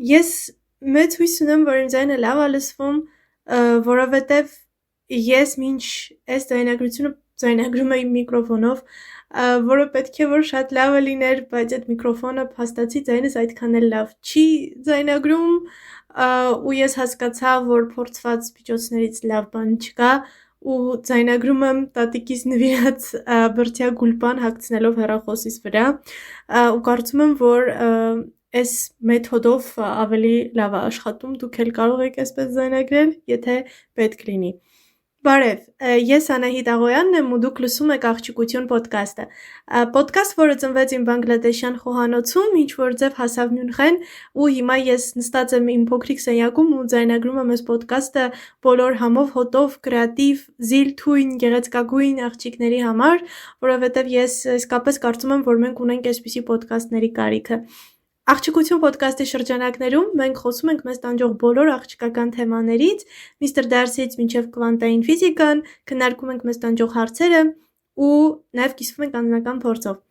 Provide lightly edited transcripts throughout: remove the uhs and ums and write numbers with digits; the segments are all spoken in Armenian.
Ես մեծ հույս ունեմ, որ իմ ձայնը լավ է լսվում, որովհետև ես մինչ այս ձայնագրությունը ձայնագրում եմ միկրոֆոնով, որը պետք է որ շատ լավը լիներ, բայց այդ միկրոֆոնը փաստացի ձայնս այդքան էլ լավ չի ձայնագրում, ու ես հասկացա, որ փորձված միջոցներից լավ բան չկա, ու ձայնագրում եմ տատիկիս նվիրած բրդյա գուլպան հագցնելով հեռախոսիս վրա, ու կարծում եմ, որ այս մեթոդով ավելի լավ է աշխատում, դուք էլ կարող եք այսպես ձայնագրել, եթե պետք լինի։ Բարև, ես Անահիտ Աղոյանն եմ ու դուք լսում եք Աղջիկություն պոդքասթը։ Պոդքասթ, որը ծնվեց իմ բանգլադեշյան խոհանոցում, ինչ որ ձև հասավ Մյունխեն, ու հիմա ես նստած եմ իմ փոքրիկ սենյակում ու ձայնագրում եմ այս պոդքասթը բոլոր համով, հոտով, կրեատիվ, զիլ, թույն, գեղեցկագույն աղջիկների համար, որովհետև ես իսկապես կարծում եմ, որ մենք ունենք այսպիսի պոդքասթների կարիքը։ Աղջիկություն պոդքասթի շրջանակներում մենք խոսում ենք մեզ տանջող բոլոր աղջկական թեմաներից, Միսթր Դարսիից մինչև կվանտային ֆիզիկան, քննարկում ենք մեզ տանջող հարցերը ու նաև կիսվում ենք անձնական փորձով։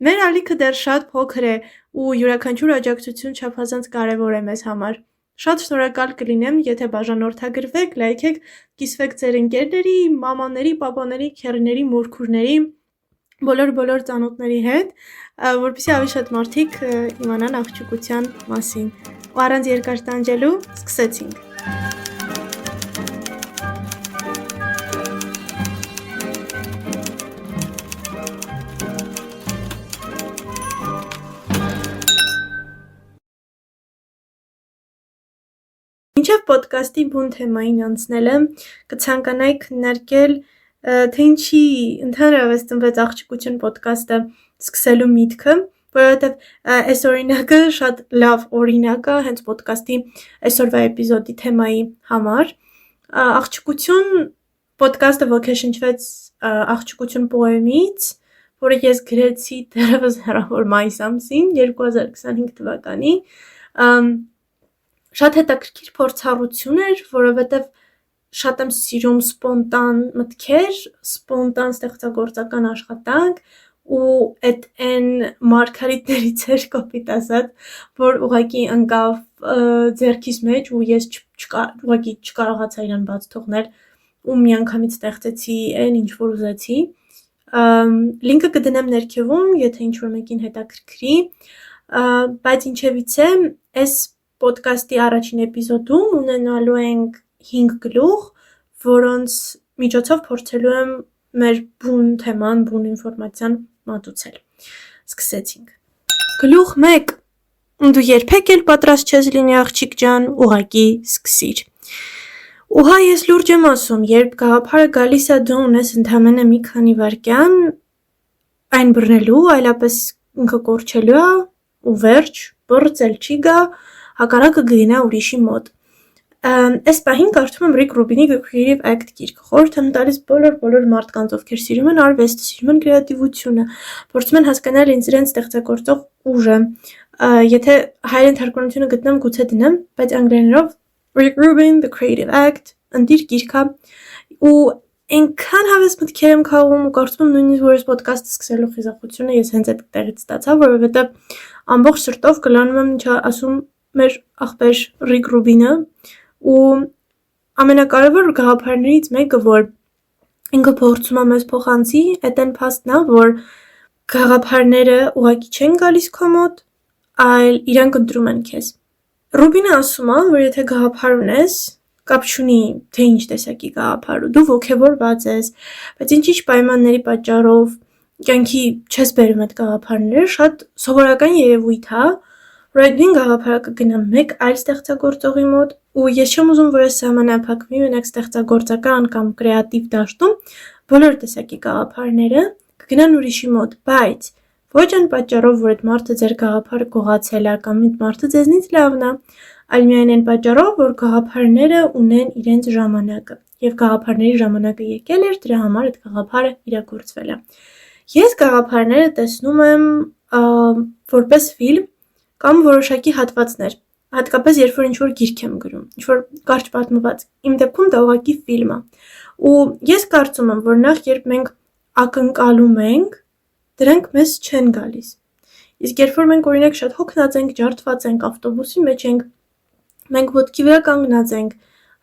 Մեր ալիքը դեռ շատ փոքր է ու յուրաքանչյուր աջակցություն չափազանց կարևոր է մեզ համար։ Շատ շնորհակալ կլինեմ, եթե բաժանորդագրվեք, լայքեք, կիսվեք ձեր ընկերների, մամաների, պապաների, քեռիների, մորքուրների, բոլոր ծանոթների հետ, որպեսզի ավելի շատ մարդիկ իմանան աղջիկության մասին։ Ու առանց երկար տանջելու սկսեցինք։ Մինչև պոդքասթի բուն թեմային անցնելը, կցանկանայի քննարկել, թե ինչի ընդհանրապես ծնվեց Աղջիկություն պոդքասթը սկսելու միտքը, որովհետև այս օրինակը շատ լավ օրինակ է հենց պոդքասթի այսօրվա էպիզոդի թեմայի համար։ Աղջիկություն պոդքասթը ոգեշնչվեց Աղջիկություն պոեմից, որը ես գրեցի դեռևս հեռավոր մայիս ամսին 2025 թվականի։ Շատ հետաքրքիր փորձառություն էր, որովհետև շատ եմ սիրում սպոնտան մտքեր, սպոնտան ստեղծագործական աշխատանք ու այդ այն մարգարիտներից էր կոպիտ ասած, որ ուղղակի ընկավ ձեռքիս մեջ ու ես ուղղակի չկարողացա իրան բաց թողնել ու միանգամից ստեղծեցի այն, ինչ որ ուզեցի։ Լինկը կդնեմ ներքևում, եթե ինչ-որ մեկին հետաքրքրի, բայց ինչևից է, այս պոդքասթի առաջին էպիզոդում ունենալու ենք 5 գլուխ, որոնց միջոցով փորձելու եմ մեր բուն թեման, բուն ինֆորմացիան մատուցել։ Սկսեցինք։ Գլուխ 1. Դու երբեք էլ պատրաստ չես լինի աղջիկ ջան, ուղղակի սկսիր։ Ուհա ես լուրջ եմ ասում, երբ գաղափարը գալիս է դու ունես ընդամենը մի քանի վայրկյան այն բռնելու, այլապես ինքը կորչելու է ու վերջ, բռծել չի գա, հակառակը գնա ուրիշի մոտ։ Այս պահին կարդում եմ Ռիկ Ռուբինի The Creative Act գիրքը, խորհուրդ եմ տալիս բոլոր մարդկանց, ովքեր սիրում են արվեստը, սիրում են կրեատիվությունը, փորձում են հասկանալ իրենց ստեղծագործող ուժը։ Եթե հայերեն թարգմանությունը գտնեմ, գուցե դնեմ, բայց անգլերենով Rick Rubin The Creative Act ընտիր գիրքը ու այնքան հավես մտքեր եմ քաղում ու կարծում եմ նույնիսկ որ այս պոդքասթը սկսելու խիզախությունը ես հենց այդ տեղից ստացա, որովհետև ամբողջ սրտով կլանում եմ ինչ ասում մեր ախպեր Ռիկ Ռուբինը ու ամենակարևոր գաղափարներից մեկը, որ ինքը փորձում է մեզ փոխանցի, այդ այն փաստն է, որ գաղափարները ուղղակի չեն գալիս քո մոտ, այլ իրանք ընտրում են քեզ։ Ռուբինը ասում է, որ եթե գաղափար ունես, կապ չունի, թե ինչ տեսակի գաղափար ու դու ոգևորված ես, բայց ինչ պայմանների պատճառով կյանքի չես բերում այդ գաղափարները, շատ սովորական երևույթ է, որ այդ նույն գաղափարը կգնա մեկ այլ ստեղծագործողի մոտ ու ես չեմ ուզում, որ այս սահմանափակվի մենակ ստեղծագործական կամ կրեատիվ դաշտում բոլոր տեսակի գաղափարները կգնան ուրիշի մոտ, բայց ոչ այն պատճառով, որ այդ մարդը ձեր գաղափարը գողացել է կամ այդ մարդը ձեզնից լավն է, այլ միայն այն պատճառով, որ գաղափարները ունեն իրենց ժամանակը եւ գաղափարների ժամանակը եկել էր, դրա համար այդ գաղափարը իրագործվել է։ Ես գաղափարները տեսնում եմ որպես ֆիլմ կամ որոշակի հատվածներ, հատկապես երբ որ ինչ-որ գիրք եմ գրում, ինչ-որ կարճ պատմված, իմ դեպքում դա ուղղակի ֆիլմ է։ Ու ես կարծում եմ, որ նախ երբ մենք ակնկալում ենք, դրանք մեզ չեն գալիս։ Իսկ երբ որ մենք օրինակ շատ հոգնած ենք, ջարդված ենք, ավտոբուսի մեջ ենք, մենք ոտքի վրա կանգնած ենք,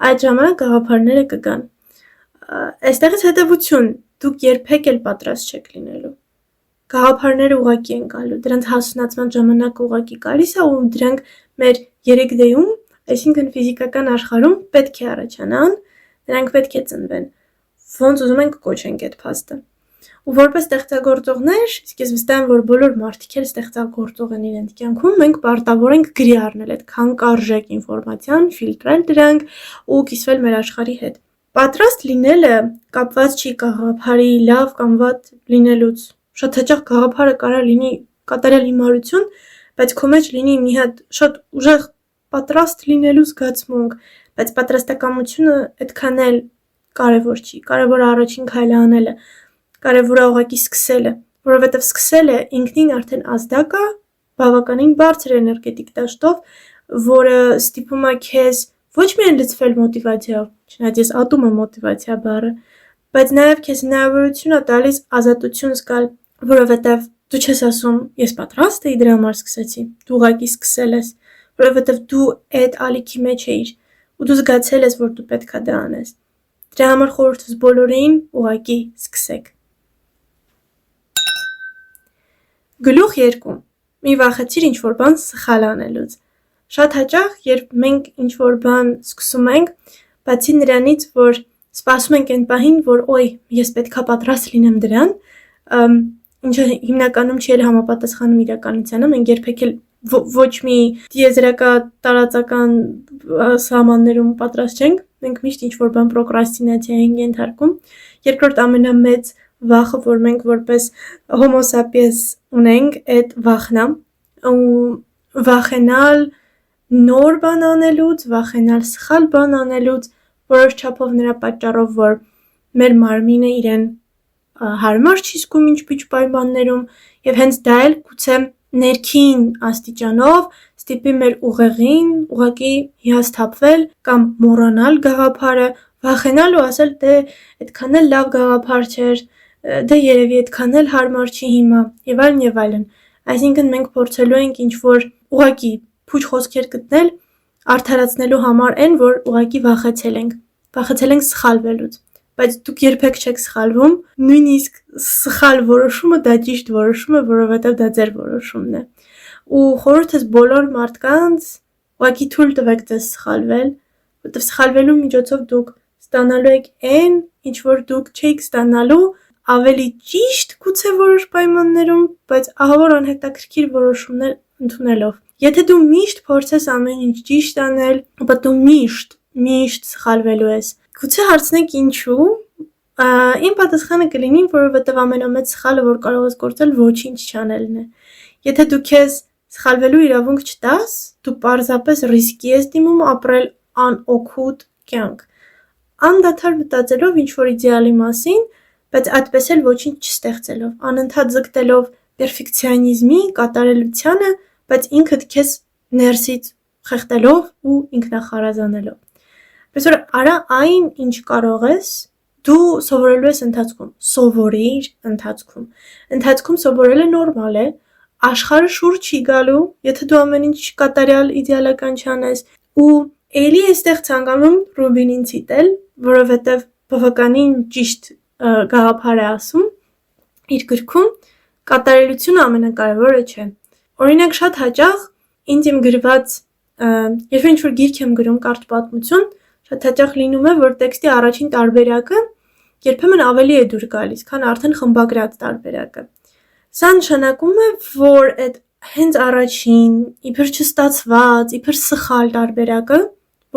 այդ ժամանակ գաղափարները կգան։ Այստեղից հետևություն, դուք երբեք էլ պատրաստ չեք լինելու։ Գաղափարները ուղղակի են գալու, դրանց հասունացման ժամանակը ուղղակի գալիս է ու դրանք մեր 3D-ում, այսինքն ֆիզիկական աշխարհում պետք է առաջանան, նրանք պետք է ծնվեն։ Ոնց ուզում ենք կոչենք այդ փաստը։ Ու որպես ստեղծագործողներ, իսկ ես վստահ եմ, որ բոլոր մարդիկ էլ ստեղծագործող են իրենց կյանքում, մենք պարտավոր ենք գրի առնել այդ քանքարժեք ինֆորմացիան, ֆիլտրել դրանք ու կիսվել մեր աշխարհի հետ։ Պատրաստ լինելը կապված չի գաղափարի լավ կամ վատ լինելուց։ Շատ հաճախ գաղափարը կարող լինի կատարյալ հիմարություն, բայց քո մեջ լինի մի հատ շատ ուժեղ պատրաստ լինելու զգացմունք, բայց պատրաստակամությունը այդքան էլ կարևոր չի։ Կարևորը առաջին քայլը անելը, կարևորը ուղղակի սկսելը, որովհետև սկսելը ինքնին արդեն ազդակ է, բավականին բարձր էներգետիկ դաշտով, որը ստիպում է քեզ ոչ միայն լցվել մոտիվացիայով, չնայած ես ատում եմ մոտիվացիա բառը, բայց նաև քեզ հնարավորություն է տալիս ազատություն զգալ, որովհետև դու չես ասում ես պատրաստ էի դրա համար սկսեցի, դու ուղղակի սկսել ես, որովհետև դու այդ ալիքի մեջ էիր ու դու զգացել ես, որ դու պետք է դա անես։ Դրա համար խորհուրդս բոլորին ուղղակի սկսեք։ Գլուխ 2. Մի վախեցիր ինչ-որ բան սխալ անելուց։ Շատ հաճախ, երբ մենք ինչ-որ բան սկսում ենք, բացի նրանից, որ սպասում ենք այն պահին, որ օй, ես պետքա պատրաստ լինեմ դրան, ինչը հիմնականում չի էլ համապատասխանում իրականությանը, մենք երբեք էլ ոչ մի տիեզերական սահմաններում պատրաստ չենք, մենք միշտ ինչ-որ բան պրոկրաստինացիա ենք ենթարկում։ Երկրորդ ամենամեծ վախը, որ մենք որպես Homo sapiens ունենք, այդ վախն է, ու վախենալ նոր բան անելուց, վախենալ սխալ բան անելուց, որոշ չափով նրա պատճառով, որ մեր մարմինը իրեն հարմար չի զգում ինչ-ինչ պայմաններում, եւ հենց դա էլ գուցե ներքին աստիճանով ստիպի մեր ուղեղին ուղղակի հիասթափվել կամ մոռանալ գաղափարը, վախենալ ու ասել դե այդքան էլ լավ գաղափար չէր, դե երևի այդքան էլ հարմար չի հիմա եւ այլն եւ այլն։ Այսինքն մենք փորձելու ենք ինչ-որ ուղղակի փուչ խոսքեր գտնել արդարացնելու համար այն, որ ուղղակի վախեցել ենք սխալվելուց, բայց դուք երբեք չեք սխալվում, նույնիսկ սխալ որոշումը դա ճիշտ որոշում է, որովհետև դա ձեր որոշումն է։ Ու խորհուրդս բոլոր մարդկանց ուղղակի թույլ տվեք ձեզ սխալվել, որովհետև սխալվելու միջոցով դուք ստանալու եք այն, ինչ որ դուք չէիք ստանալու ավելի ճիշտ գուցե որոշ պայմաններում, բայց ահավոր անհետաքրքիր որոշումներ ընդունելով։ Եթե դու միշտ փորձես ամեն ինչ ճիշտ անել, ապա դու միշտ սխալվելու ես։ Գուցե հարցնեք ինչու, իմ պատասխանը կլինի, որովհետև ամենամեծ սխալը, որ կարող ես գործել, ոչինչ չանելն է։ Եթե դու քեզ սխալվելու իրավունք չտաս, դու պարզապես ռիսկի ես դիմում ապրել անօգուտ կյանք։ Անդադար մտածելով ինչ-որ իդեալի մասին, բայց այդպես էլ ոչինչ չստեղծելով, անընդհատ ձգտելով պերֆեկցիոնիզմի, կատարելությանը, բայց ինքդ քեզ ներսից խեղդելով ու ինքնախարազանելով։ Այսօր արա այն, ինչ կարող ես, դու սովորելու ես ընթացքում, սովորիր ընթացքում։ Ընթացքում սովորելը նորմալ է, աշխարհը շուրջ չի գալու, եթե դու ամեն ինչ կատարյալ իդեալական չանես, ու էլի էստեղ ցանկանում Ռուբինին ցիտել, որովհետև բավականին ճիշտ գաղափար է ասում իր գրքում, կատարելությունը ամենակարևորը չէ։ Օրինակ շատ հաճախ ինձ իմ գրված, երբ ինչ-որ գիրք եմ գրում կարճ պատմություն, շատ հաճախ լինում է, որ տեքստի առաջին տարբերակը երբեմն ավելի է դուր գալիս, քան արդեն խմբագրած տարբերակը։ Սա նշանակում է, որ այդ հենց առաջին, իբր չստացված, իբր սխալ տարբերակը,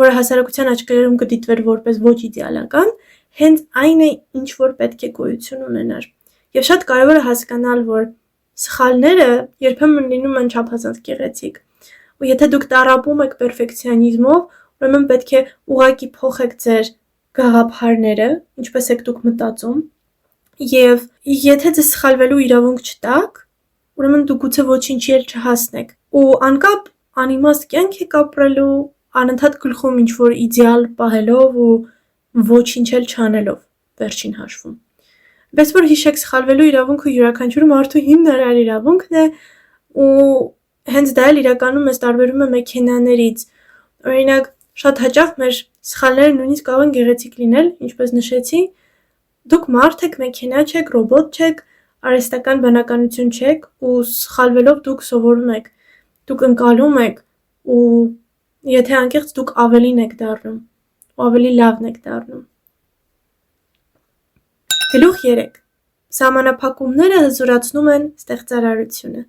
որը հասարակության աչքերում կդիտվեր որպես ոչ իդեալական, հենց այն է, ինչ որ պետք է գոյություն ունենար։ Եվ շատ կարևոր է հասկանալ, որ սխալները երբեմն լինում են չափազանց գեղեցիկ։ Ու եթե դուք տառապում եք պերֆեկցիոնիզմով, ուրեմն պետք է ուղղակի փոխեք ձեր գաղափարները, ինչպես եք դուք մտածում, եւ եթե ձեզ սխալվելու իրավունք չտաք, ուրեմն դուք գուցե ոչինչի էլ չհասնեք։ Ու անկապ անիմաստ կյանք եք ապրելու, անընդհատ գլխում ինչ-որ իդեալ պահելով ու ոչինչ էլ չանելով վերջին հաշվում։ Բայց որ հիշեք, սխալվելու իրավունքը յուրաքանչյուր մարդու հիմնարար իրավունքն է, ու հենց դա էլ իրականում մեզ տարբերում է մեքենաներից։ Օրինակ, շատ հաճախ մեր սխալները նույնիսկ կարող են գեղեցիկ լինել, ինչպես նշեցի, դուք մարդ եք, մեքենա չեք, ռոբոտ չեք, արհեստական բանականություն չեք ու սխալվելով դուք սովորում եք, դուք ընկալում եք ու եթե անկեղծ դուք ավելին եք դառնում ու ավելի լավն եք դառնում։ Գլուխ 3. Սահմանափակումները հզորացնում են ստեղծարարությունը։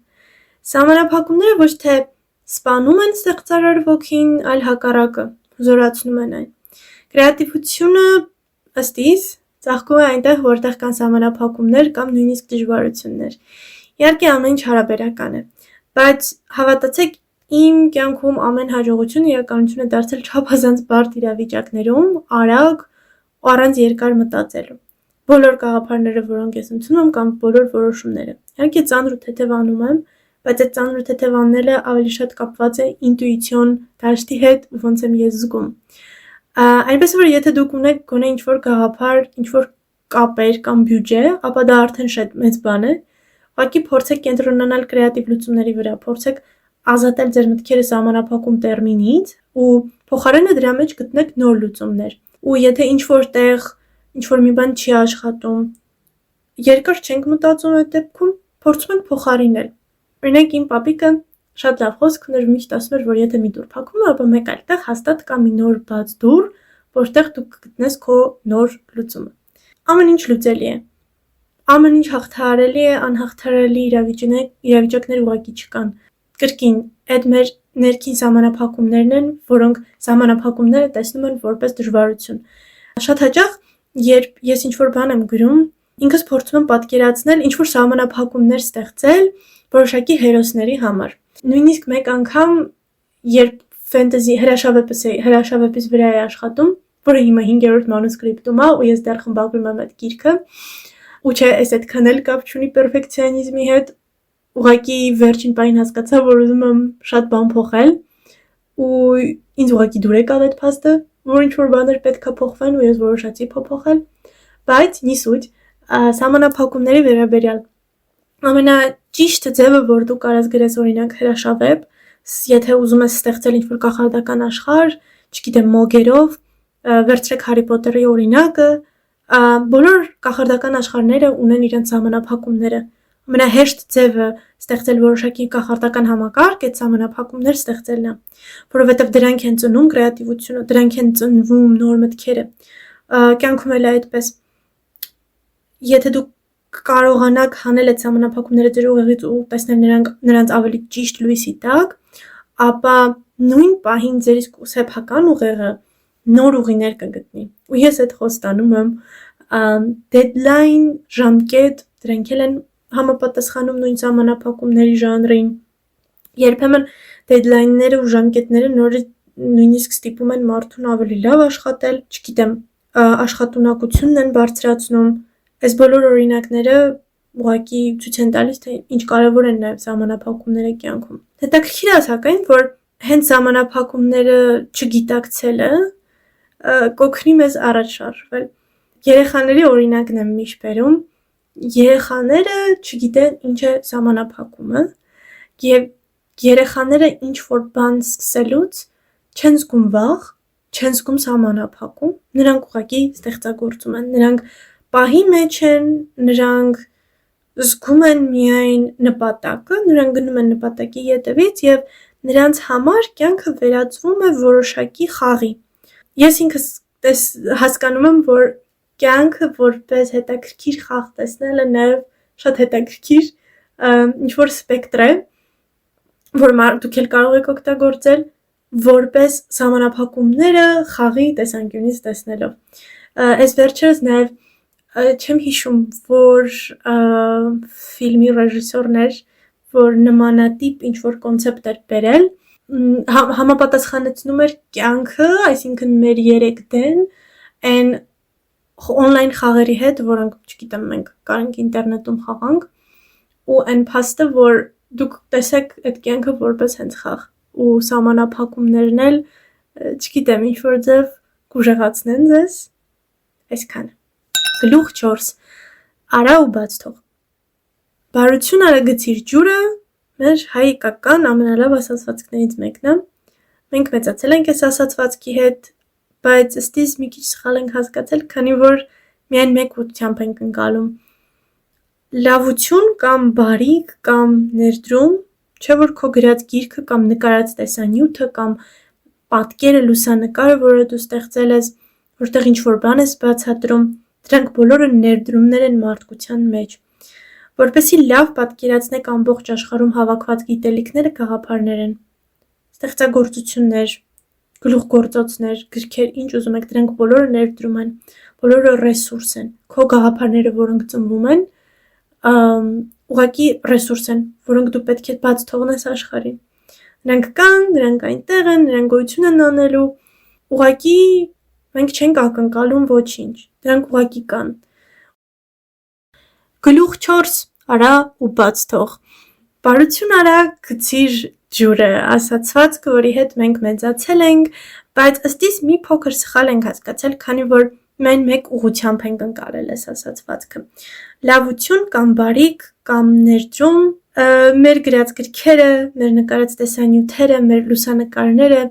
Սահմանափակումները ոչ թե սպանում են ստեղծարար ոգին, այլ հակառակը, հզորացնում են այն։ Կրեատիվությունը ըստ իս ծաղկում է այնտեղ, որտեղ կան սահմանափակումներ կամ նույնիսկ դժվարություններ։ Իհարկե ամեն ինչ հարաբերական է, բայց հավատացեք, իմ կյանքում ամեն հաջողություն իրականություն է դարձել չափազանց բարդ իրավիճակներում, արագ ու առանց երկար մտածելու։ Բոլոր գաղափարները, որոնք ես ընդունում կամ բոլոր որոշումները։ Իհարկե ծանր ու թեթև անում եմ, բայց այդ ծանր ու թեթև անելը ավելի շատ կապված է ինտուիցիոն դաշտի հետ ու ոնց եմ ես զգում։ Այնպես որ եթե դուք ունեք գոնե ինչ-որ գաղափար, ինչ-որ կապեր կամ բյուջե, ապա դա արդեն շատ մեծ բան է։ Ուղղակի փորձեք կենտրոնանալ կրեատիվ լուծումների վրա, փորձեք ազատել ձեր մտքերը սահմանափակում տերմինից ու փոխարենը դրա մեջ գտնեք նոր լուծումներ։ Ու եթե ինչ-որ տեղ, ինչ-որ մի բան չի աշխատում, երկար չենք մտածում այդ դեպքում, փորձում ենք փոխարինել։ Օրինակ իմ պապիկը շատ լավ խոսք ուներ, միշտ ասում էր, որ եթե մի դուռ փակվում է, ապա մեկ այլ տեղ հաստատ կա մի նոր բաց դուռ, որտեղ դու կգտնես քո նոր լուծումը։ Ամեն ինչ լուծելի է։ Ամեն ինչ հաղթահարելի է, անհաղթահարելի իրավիճակներ ուղղակի չկան։ Կրկին, այդ մեր ներքին սահմանափակումներն են, որոնք սահմանափակումները տեսնում են որպես դժվարություն։ Շատ հաճախ, երբ ես ինչ-որ բան եմ գրում, ինքս փորձում եմ պատկերացնել ինչ-որ սահմանափակումներ ստեղծել որոշակի հերոսների համար։ Նույնիսկ մեկ անգամ, երբ ֆենտեզի հրաշավեպից վրա է աշխատում, որը հիմա 5-րդ մանուսկրիպտում է ու ես դեռ խմբագրում եմ այդ գիրքը, ու չէ, այս այդքան էլ կապ չունի պերֆեկցիոնիզմի հետ, ուղղակի վերջին պահին հասկացա, որ ուզում եմ շատ բան փոխել ու ինձ ուղղակի դուր եկավ այդ փաստը, որ ինչ-որ բաներ պետք է փոխվեն ու ես որոշացի փոխել, բայց նիսուջ, սահմանափակումների վերաբերյալ ամենաճիշտ ձևը, որ դու կարաս գրես օրինակ հրաշավեպ, եթե ուզում ես ստեղծել ինչ-որ կախարդական աշխարհ, չգիտեմ, մոգերով, վերցրեք Հարի Պոթերի օրինակը, բոլոր կախարդական աշխարհները ունեն իրենց սահմանափակումները։ Ամենահեշտ ձևը ստեղծել որոշակի կախարդական համակարգ այդ սահմանափակումներ ստեղծելն է, որովհետև դրանք են ծնում կրեատիվությունը, դրանք են ծնվում նոր մտքերը։ Կյանքում էլ է այդպես։ Եթե դուք կարողանաք հանել այդ սահմանափակումները ձեր ուղեղից ու տեսնել նրանց ավելի ճիշտ լույսի տակ, ապա նույն պահին ձեր սեփական ուղեղը նոր ուղիներ կգտնի։ Ու ես այդ խոստանում եմ, deadline, ժամկետ, դրանք էլ են համապատասխանում նույն սահմանափակումների ժանրին։ Երբեմն deadline-ները ու ժամկետները նույնիսկ ստիպում են մարդուն ավելի լավ աշխատել, չգիտեմ, աշխատունակությունն են բարձրացնում։ Այս բոլոր օրինակները ուղղակի ցույց են տալիս, թե ինչ կարևոր են նաև սահմանափակումները կյանքում։ Հետաքրքիր է սակայն, որ հենց սահմանափակումները չգիտակցելը կօգնի մեզ առաջ շարժվել։ Երեխաների օրինակն եմ միշտ բերում։ Երեխաները չգիտեն ինչ է սահմանափակումը եւ երեխաները ինչ որ բան սկսելուց չեն զգում վախ, չեն զգում սահմանափակում, նրանք ուղղակի ստեղծագործում են, նրանք պահի մեջ են, նրանք զգում են միայն նպատակը, նրանք գնում են նպատակի ետևից եւ նրանց համար կյանքը վերածվում է որոշակի խաղի։ Ես ինքս հասկանում եմ, որ կյանքը որպես հետաքրքիր խաղ տեսնելը նաեւ շատ հետաքրքիր ինչ որ սպեկտր է, որ դուք էլ կարող եք օգտագործել որպես սահմանափակումները խաղի տեսանկյունից տեսնելով։ Այս վերջերս նաեւ չեմ հիշում, որ ֆիլմի ռեժիսորն էր, որ նմանատիպ ինչ-որ կոնցեպտ էր բերել, համապատասխանեցնում էր կյանքը, այսինքն մեր 3D-ն, այն օնլայն խաղերի հետ, որոնք, չգիտեմ, մենք կարանք ինտերնետում խաղանք, ու այն փաստը, որ դուք տեսեք այդ կյանքը որպես հենց խաղ, ու սահմանափակումներն էլ, չգիտեմ, ինչ-որ ձև կուժեղացնեն ձեզ, այսքանը։ Գլուխ 4. Արա ու բաց թող։ Բարություն արա գցիր ջուրը, մեր հայկական ամենալավ ասացվածքներից մեկն է։ Մենք մեծացել ենք այս ասացվածքի հետ, բայց ըստիս մի քիչ սխալ ենք հասկացել, քանի որ միայն մեկ ուղղությամբ ենք ընկալում։ Լավություն կամ բարիք կամ ներդրում, չէ որ քո գրած գիրքը կամ նկարած տեսանյութը կամ պատկերը, լուսանկարը, որը դու ստեղծել ես, որտեղ ինչ-որ բան ես բացատրում, դրանք բոլորը ներդրումներ են մարդկության մեջ։ Որպեսզի լավ պատկերացնեք ամբողջ աշխարհում հավաքված գիտելիքները գաղափարներ են, ստեղծագործություններ, գլուխգործոցներ, գրքեր, ինչ ուզում եք, դրանք բոլորը ներդրում են, բոլորը ռեսուրս են։ Քո գաղափարները, որոնք ծնվում են, ուղղակի ռեսուրս են, որոնք դու պետք է բաց թողնես աշխարհին։ Նրանք կան, նրանք այնտեղ են, նրանք գոյություն են անելու, ուղղակի մենք չենք ակնկալում ոչինչ, դրանք ուղղակի կան։ Գլուխ 4 արա ու բաց թող։ Բարություն արա, գցիր ջուրը, ասացվածքը, որի հետ մենք մեծացել ենք, բայց ըստիս մի փոքր սխալ ենք հասկացել, քանի որ միայն մեկ ուղղությամբ ենք ընկալել այս ասացվածքը։ Լավություն կամ բարիք կամ ներդրում, մեր գրած գրքերը, մեր նկարած տեսանյութերը, մեր լուսանկարները,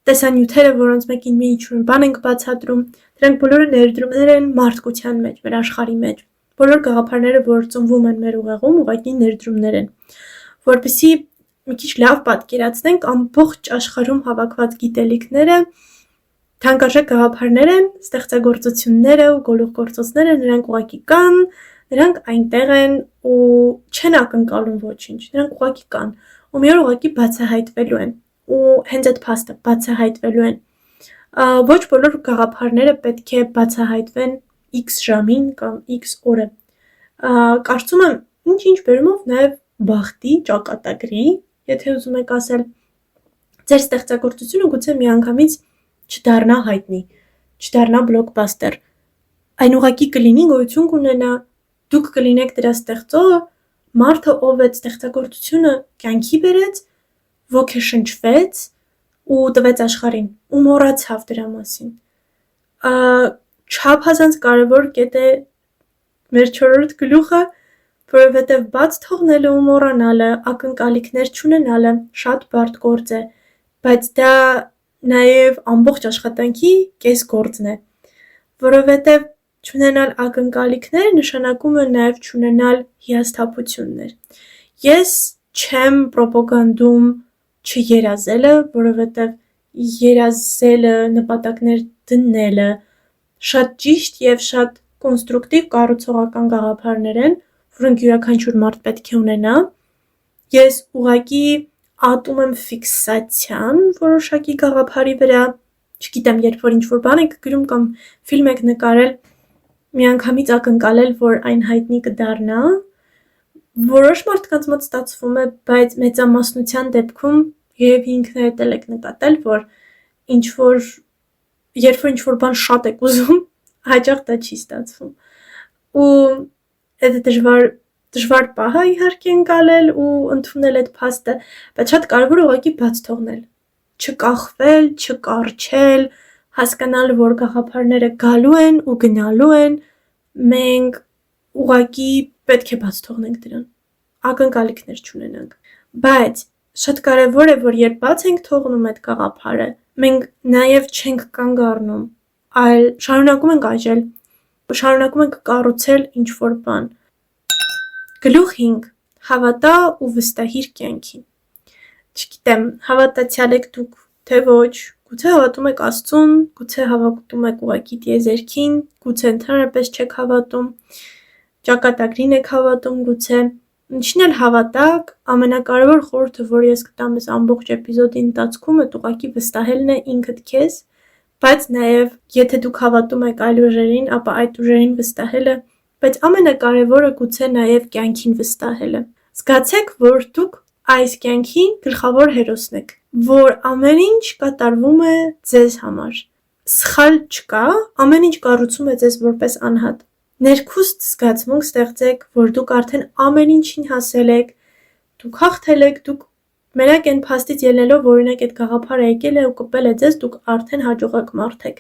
տեսանյութերը, որոնց մեկին մի ինչ-որ բան ենք բացատրում, դրանք բոլորը ներդրումներ են մարդկության մեջ, մեր աշխարհի մեջ։ Բոլոր գաղափարները, որ ծնվում են մեր ուղեղում, ուղղակի ներդրումներ են։ Որպեսզի մի քիչ լավ պատկերացնենք ամբողջ աշխարհում հավաքված գիտելիքները, թանկարժեք գաղափարներ են, ստեղծագործությունները ու գլուխգործոցները, նրանք ուղղակի կան, նրանք այնտեղ են ու չեն ակնկալում ոչինչ, նրանք ուղղակի կան ու մի օր ուղղակի բացահայտվելու են ու հենց այդ փաստը բացահայտվելու են։ Ոչ բոլոր գաղափարները պետք է բացահայտվեն X ժամին կամ X օրը։ Կարծում եմ ինչ-ինչ բերումով նաև բախտի, ճակատագրի, եթե ուզում եք ասել, ձեր ստեղծագործությունը գուցե միանգամից չդառնա հայտնի, չդառնա բլոկբաստեր։ Այն ուղղակի կլինի, գոյություն կունենա, դուք կլինեք դրա ստեղծողը, մարդը, ով այդ ստեղծագործությունը կյանքի բերեց, ոգեշնչվեց ու տվեց աշխարհին ու մոռացավ դրա մասին։ Չափազանց կարևոր կետ է մեր 4-րդ գլուխը, որովհետև բաց թողնելը ու մոռանալը, ակնկալիքներ չունենալը շատ բարդ գործ է, բայց դա նաև ամբողջ աշխատանքի կեսգործն է, որովհետև չունենալ ակնկալիքներ նշանակում է նաև չունենալ հիասթափություններ։ Ես չեմ պրոպագանդում չերազելը, որովհետև երազելը, նպատակներ դնելը շատ ճիշտ եւ շատ կոնստրուկտիվ կառուցողական գաղափարներ են, որոնք յուրաքանչյուր մարդ պետք է ունենա։ Ես ուղղակի ատում եմ ֆիքսացիան որոշակի գաղափարի վրա, չգիտեմ, երբ որ ինչ-որ բան եք գրում կամ ֆիլմ եք նկարել, միանգամից ակնկալել, որ այն հայտնի կդառնա, որոշ մարդկանց մոտ ստացվում է, բայց մեծամասնության դեպքում երևի ինքներդ էլ եք նկատել, որ երբ որ ինչ-որ բան շատ եք ուզում, հաճախ դա չի ստացվում։ Ու այդ դժվար պահ է իհարկե ընկալել ու ընդունել այդ փաստը, բայց շատ կարևոր է ուղղակի բաց թողնել, չկախվել, չկառչել, հասկանալ, որ գաղափարները գալու են ու գնալու են, մենք ուղղակի պետք է բաց թողնենք դրան, ակնկալիքներ չունենանք։ Բայց շատ կարևոր է, որ երբ բաց ենք թողնում այդ գաղափարը, մենք նաև չենք կանգ առնում, այլ շարունակում ենք աճել, շարունակում ենք կառուցել ինչ-որ բան։ Գլուխ 5. Հավատա ու վստահիր կյանքին։ Չգիտեմ, հավատացյալ եք դուք, թե ոչ, գուցե հավատում եք Աստծուն, գուցե հավատում եք ուղղակի տիեզերքին, գուցե ընդհանրապես չեք հավատում, ճակատագրին եք հավատում, գուցե ինչին էլ հավատակ, ամենակարևոր խորհուրդը, որ ես կտամ այս ամբողջ էպիզոդի ընթացքում, այդ ուղղակի վստահելն է ինքդ քեզ, բայց նաև եթե դուք հավատում եք այլ ուժերին, ապա այդ ուժերին վստահելը, բայց ամենակարևորը գուցե նաև կյանքին վստահելը։ Զգացեք, որ դուք այս կյանքի գլխավոր հերոսն եք, որ ամեն ինչ կատարվում է ձեզ համար։ Սխալ չկա, ամեն ինչ կառուցում է ձեզ որպես անհատ։ Ներքուստ զգացմունք ստեղծեք, որ դուք արդեն ամեն ինչին հասել եք, դուք հաղթել եք, դուք մենակ այն փաստից ելնելով, որ օրինակ այդ գաղափարը եկել է ու կպել է ձեզ, դուք արդեն հաջողակ մարդ եք։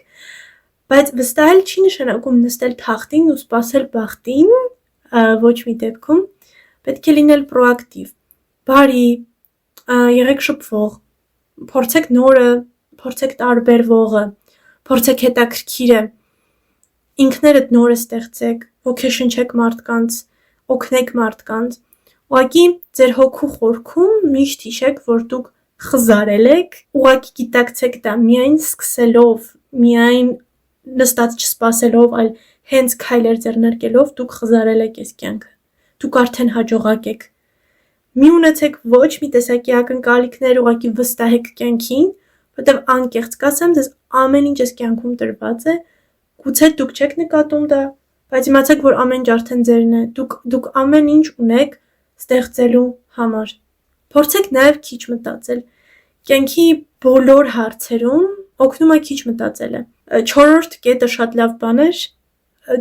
Բայց վստահել չի նշանակում նստել թախտին ու սպասել բախտին, ոչ մի դեպքում, պետք է լինել պրոակտիվ։ բարի, եղեք շփվող, փորձեք նորը, փորձեք տարբերվողը, փորձեք հետաքրքիրը, ինքներդ նորը ստեղծեք, ոգեշնչեք մարդկանց, օգնեք մարդկանց, ուղղակի ձեր հոգու խորքում միշտ հիշեք, որ դուք խզարել եք, ուղղակի գիտակցեք դա միայն սկսելով, միայն նստած չսպասելով, այլ հենց քայլեր ձեռնարկելով դուք խզարել եք այս կյանքը, դուք արդեն հաջողակ եք, մի ունեցեք ոչ մի տեսակի ակնկալիքներ, ուղղակի վստահեք կյանքին, որտեղ անկեղծ կասեմ, ձեզ ամեն ինչ այս կյանքում տրված է, գուցե դուք չեք նկատում դա, բայց իմացեք, որ ամեն ինչ արդեն ձերն է, դուք ամեն ինչ ունեք ստեղծելու համար, փորձեք նաև քիչ մտածել, կյանքի բոլոր հարցերում օգնում է քիչ մտածելը, 4-րդ կետը շատ լավ բան էր,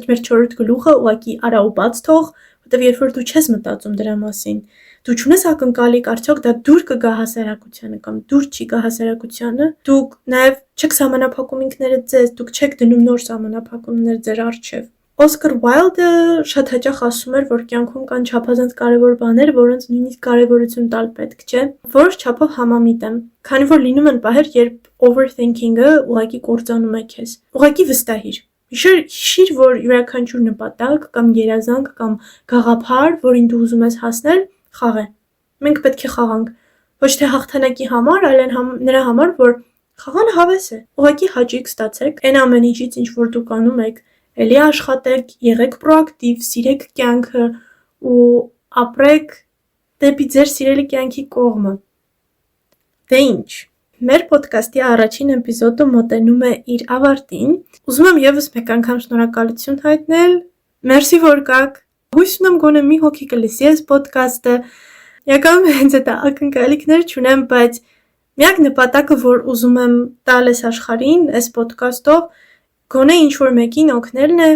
մեր 4-րդ գլուխը ուղղակի արա ու բաց թող, որտեղ երբ որ դու չես մտածում դրա մասին, դու չունես ակնկալիք, արդյոք դա դուր կգա հասարակությանը կամ դուր չի գա հասարակությանը, դուք նաև չեք սահմանափակում ինքներդ ձեզ, դուք չեք դնում նոր սահմանափակումներ ձեր առջև։ Օսկար Ուայլդը շատ հաճախ ասում էր, որ կյանքում կան չափազանց կարևոր բաներ, որոնց նույնիսկ կարևորություն տալ պետք չէ, որոշ չափով համամիտ եմ, քանի որ լինում են պահեր, երբ overthinking-ը ուղղակի կործանում է քեզ։ Ուղղակի վստահիր։ Հիշիր, որ յուրաքանչյուր նպատակ կամ երազանք կամ գաղափար, որին դու ուզում ես հասնել, խաղ է։ Մենք պետք է խաղանք, ոչ թե հաղթանակի համար, այլ նրա համար, որ խաղան հավես է։ Ուղղակի հաճույք ստացեք այն ամեն ինչից, ինչ որ դուք անում եք, էլի աշխատեք, եղեք պրոակտիվ, սիրեք կյանքը ու ապրեք դեպի ձեր սիրելի կյանքի կողմը։ Դե ինչ, մեր պոդքասթի առաջին էպիզոդը մոտենում է իր ավարտին։ Ուզում եմ ևս մեկ անգամ շնորհակալություն հայտնել։ Մերսի, որ կաք։ Հույս ունեմ գոնե մի հոգի կլսի այս պոդքասթը։ Եկամ հենց այդ ակնկալիքներ չունեմ, բայց միակ նպատակը, որ ուզում եմ տալ այս աշխարհին, այս պոդքասթով, գոնե ինչ-որ մեկին օգնելն է,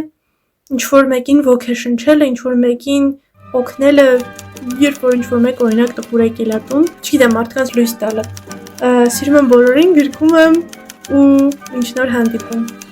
ինչ-որ մեկին ոգեշնչելը, ինչ-որ մեկին օգնելը, երբ որ ինչ-որ մեկ օրինակ տխուր է կելատուն, չգիտեմ, մարդկանց լույս տալը։ Սիրում եմ բոլորին, գրկում եմ ու ինչ նոր հանդիպում։